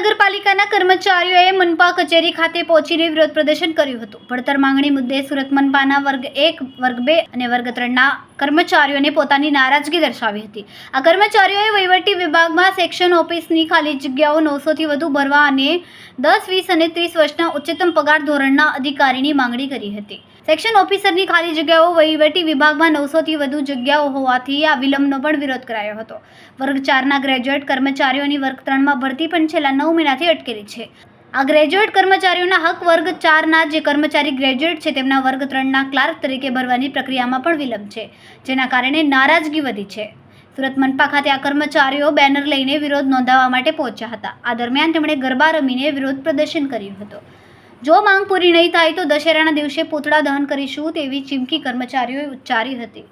મહાનગરપાલિકાના કર્મચારીઓએ મનપા કચેરી ખાતે પહોંચીને વિરોધ પ્રદર્શન કર્યું હતું. પડતર માંગણી મુદ્દે સુરત મનપાના વર્ગ 1, વર્ગ 2 અને વર્ગ 3ના કર્મચારીઓને પોતાની નારાજગી દર્શાવી હતી. આ કર્મચારીઓએ વહીવટી વિભાગમાં સેક્શન ઓફિસની ખાલી જગ્યાઓ 900થી વધુ ભરવા અને 10, 20 અને 30 વર્ષના ઉચ્ચતમ પગાર ધોરણના અધિકારીની માંગણી કરી હતી. સેક્શન ઓફિસરની ખાલી જગ્યાઓ વહીવટી વિભાગમાં 900થી વધુ જગ્યાઓ હોવાથી આ વિલંબનો પણ વિરોધ કરાયો હતો. વર્ગ 4ના ગ્રેજ્યુએટ કર્મચારીઓની વર્ગ 3માં ભરતી પણ છેલ્લા 9 મહિનાથી અટકેલી છે. આ ગ્રેજ્યુએટ કર્મચારીઓના હક વર્ગ 4ના જે કર્મચારી ગ્રેજ્યુએટ છે તેમના વર્ગ 3ના ક્લાર્ક તરીકે ભરવાની પ્રક્રિયામાં પણ વિલંબ છે, જેના કારણે નારાજગી વધી છે. સુરત મનપા ખાતે આ કર્મચારીઓ બેનર લઈને વિરોધ નોંધાવવા માટે પહોંચ્યા હતા. આ દરમિયાન તેમણે ગરબા રમીને વિરોધ પ્રદર્શન કર્યું હતું. જો માંગ પૂરી નહીં થાય તો દશેરાના દિવસે પૂતળા દહન કરીશું તેવી ચીમકી કર્મચારીઓએ ઉચ્ચારી હતી.